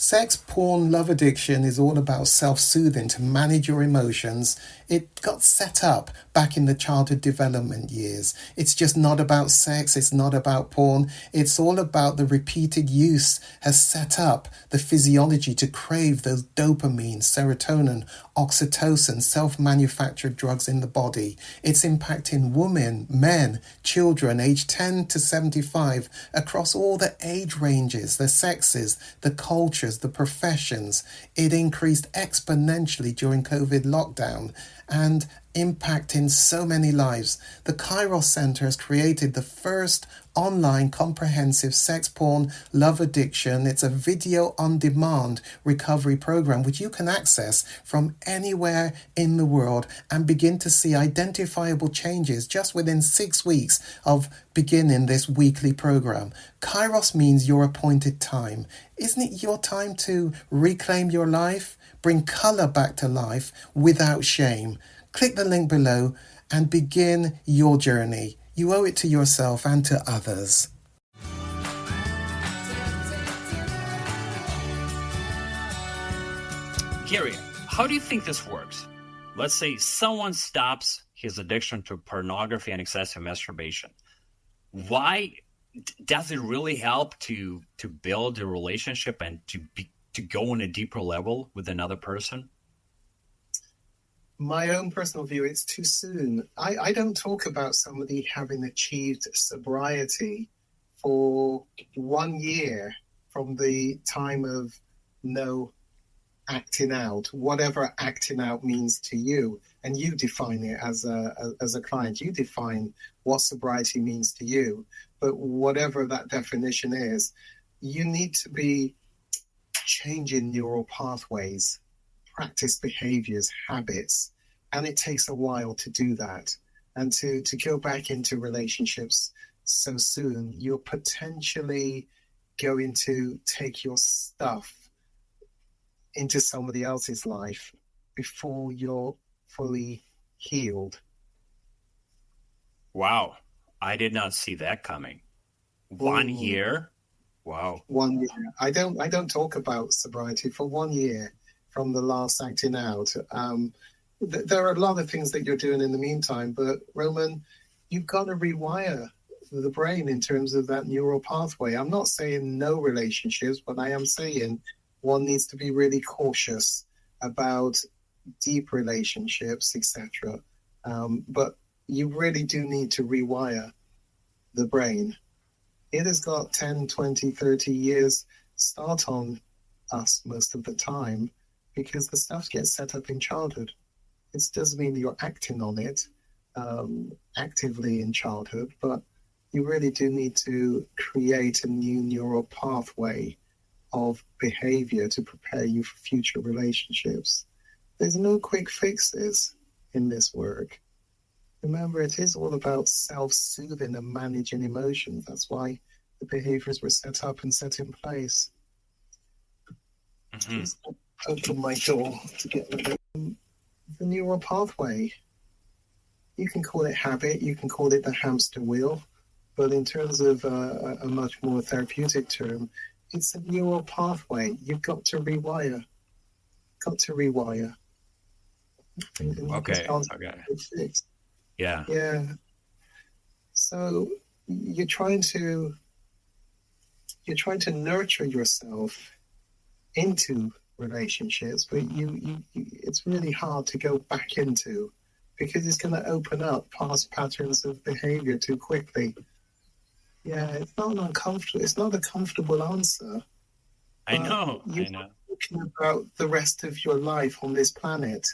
Sex, porn, love addiction is all about self-soothing to manage your emotions. It got set up back in the childhood development years. It's just not about sex. It's not about porn. It's all about the repeated use has set up the physiology to crave those dopamine, serotonin, oxytocin, self-manufactured drugs in the body. It's impacting women, men, children aged 10 to 75 across all the age ranges, the sexes, the cultures, the professions. It increased exponentially during COVID lockdown and impacting so many lives. The Kairos Center has created the first online comprehensive sex, porn, love addiction. It's a video on demand recovery program which you can access from anywhere in the world and begin to see identifiable changes just within 6 weeks of beginning this weekly program. Kairos means your appointed time. Isn't it your time to reclaim your life? Bring color back to life without shame. Click the link below and begin your journey. You owe it to yourself and to others. Gary, how do you think this works? Let's say someone stops his addiction to pornography and excessive masturbation. Why does it really help to build a relationship and to go on a deeper level with another person? My own personal view, it's too soon. I don't talk about somebody having achieved sobriety for 1 year from the time of no acting out, whatever acting out means to you. And you define it as a client. You define what sobriety means to you. But whatever that definition is, you need to be changing neural pathways, practice behaviors, habits, and it takes a while to do that. And to go back into relationships so soon, you're potentially going to take your stuff into somebody else's life before you're fully healed. Wow, I did not see that coming. 1 year? Wow. 1 year. I don't talk about sobriety for 1 year from the last acting out. There are a lot of things that you're doing in the meantime, but Roman, you've got to rewire the brain in terms of that neural pathway. I'm not saying no relationships, but I am saying one needs to be really cautious about deep relationships, etc. But you really do need to rewire the brain. It has got 10, 20, 30 years start on us most of the time because the stuff gets set up in childhood. It doesn't mean you're acting on it actively in childhood, but you really do need to create a new neural pathway of behavior to prepare you for future relationships. There's no quick fixes in this work. Remember, it is all about self-soothing and managing emotions. That's why the behaviors were set up and set in place. Just open my door to get the neural pathway. You can call it habit, you can call it the hamster wheel, but in terms of a much more therapeutic term, it's a neural pathway. You've got to rewire. And Okay. Yeah. Yeah. So you're trying to nurture yourself into relationships, but it's really hard to go back into because it's going to open up past patterns of behavior too quickly. Yeah, it's not uncomfortable. It's not a comfortable answer. I know. You're talking about the rest of your life on this planet.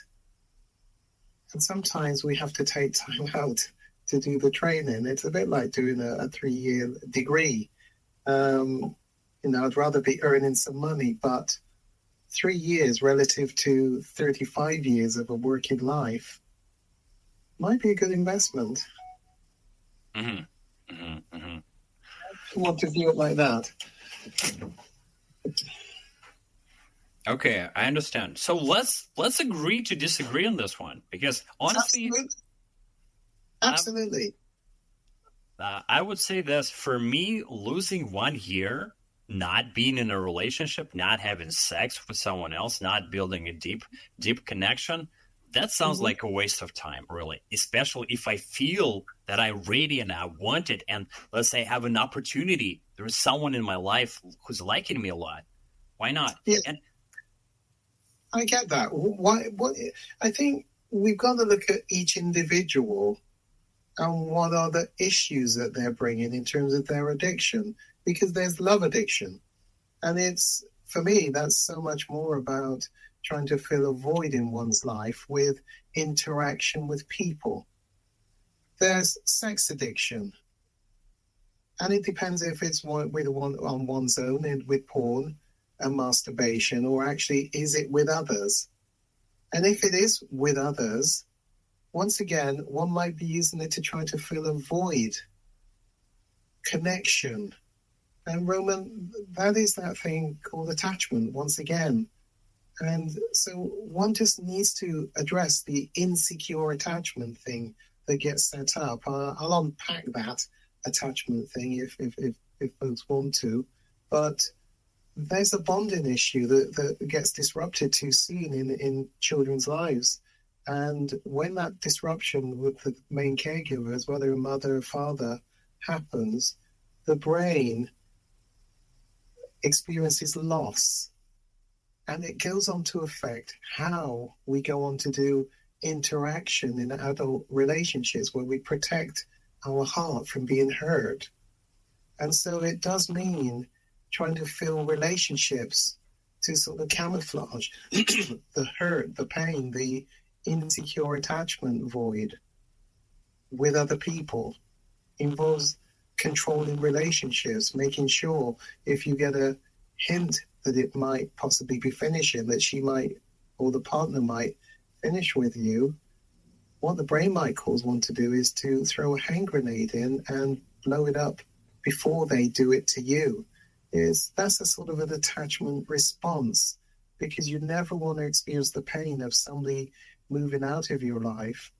And sometimes we have to take time out to do the training. It's a bit like doing a 3-year degree. I'd rather be earning some money, but 3 years relative to 35 years of a working life might be a good investment. You want to view it like that. Okay, I understand. So let's agree to disagree on this one, because honestly, absolutely. I would say this: for me, losing 1 year not being in a relationship, not having sex with someone else, not building a deep connection, that sounds Mhm. like a waste of time, really, especially if I feel that I'm ready and I want it. And let's say I have an opportunity. There is someone in my life who's liking me a lot. Why not? Yeah, And I get that. Why? What? I think we've got to look at each individual and what are the issues that they're bringing in terms of their addiction, because there's love addiction, and it's, for me, that's so much more about trying to fill a void in one's life with interaction with people. There's sex addiction, and it depends if it's with one on one's own and with porn and masturbation, or actually is it with others. And if it is with others, once again, one might be using it to try to fill a void, connection. And Roman, that is that thing called attachment, once again. And so one just needs to address the insecure attachment thing that gets set up. I'll unpack that attachment thing if folks want to. But there's a bonding issue that gets disrupted too soon in children's lives. And when that disruption with the main caregivers, whether a mother or father, happens, the brain experiences loss. And it goes on to affect how we go on to do interaction in adult relationships, where we protect our heart from being hurt. And so it does mean trying to fill relationships to sort of camouflage the hurt, the pain, the insecure attachment void with other people. Involves controlling relationships, making sure if you get a hint that it might possibly be finishing, that she might or the partner might finish with you, what the brain might cause one to do is to throw a hand grenade in and blow it up before they do it to you. That's a sort of an attachment response, because you never want to experience the pain of somebody moving out of your life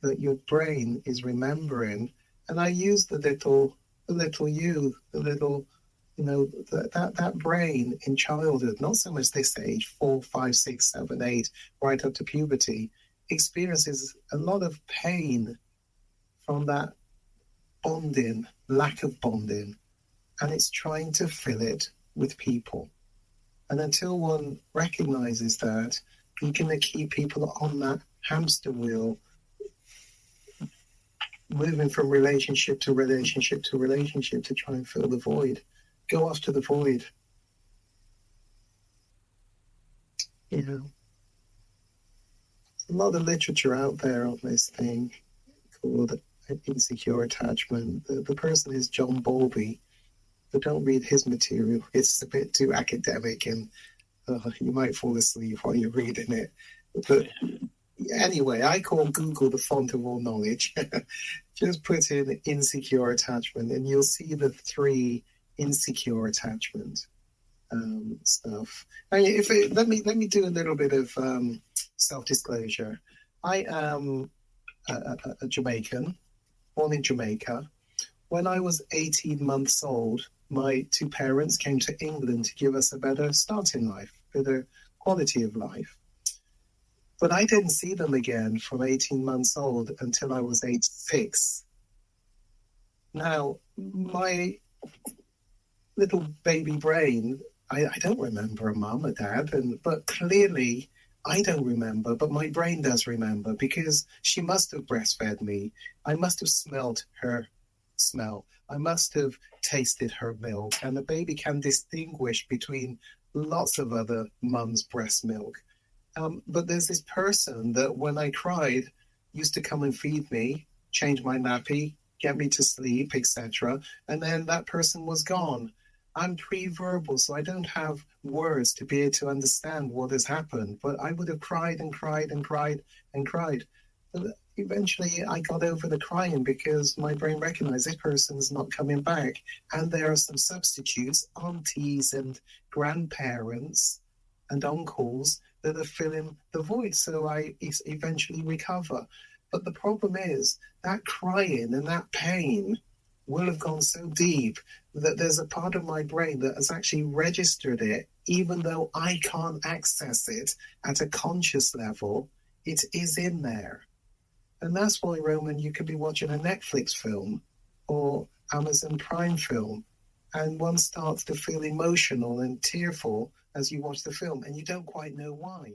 that your brain is remembering. And I use the little you, the little, that brain in childhood, not so much this age, 4, 5, 6, 7, 8, right up to puberty, experiences a lot of pain from that bonding, lack of bonding, and it's trying to fill it with people. And until one recognizes that, you can keep people on that hamster wheel, moving from relationship to relationship to relationship to try and fill the void. Go after the void. You know, there's a lot of literature out there on this thing called insecure attachment. The person is John Bowlby, but don't read his material. It's a bit too academic, and you might fall asleep while you're reading it. But anyway, I call Google the font of all knowledge. Just put in insecure attachment, and you'll see the 3 insecure attachment stuff. Let me do a little bit of self-disclosure. I am a Jamaican, born in Jamaica. When I was 18 months old, my 2 parents came to England to give us a better start in life, better quality of life. But I didn't see them again from 18 months old until I was age 6. Now, my little baby brain, I don't remember a mum or dad, but clearly I don't remember, but my brain does remember, because she must have breastfed me. I must have smelled her smell. I must have tasted her milk. And the baby can distinguish between lots of other mums' breast milk. But there's this person that when I cried used to come and feed me, change my nappy, get me to sleep, etc. And then that person was gone. I'm pre-verbal, so I don't have words to be able to understand what has happened. But I would have cried and cried and cried and cried. But eventually I got over the crying, because my brain recognized this person's not coming back. And there are some substitutes, aunties and grandparents and uncles, that are filling the void, so I eventually recover. But the problem is that crying and that pain will have gone so deep that there's a part of my brain that has actually registered it, even though I can't access it at a conscious level. It is in there. And that's why, Roman, you could be watching a Netflix film or Amazon Prime film, and one starts to feel emotional and tearful as you watch the film, and you don't quite know why.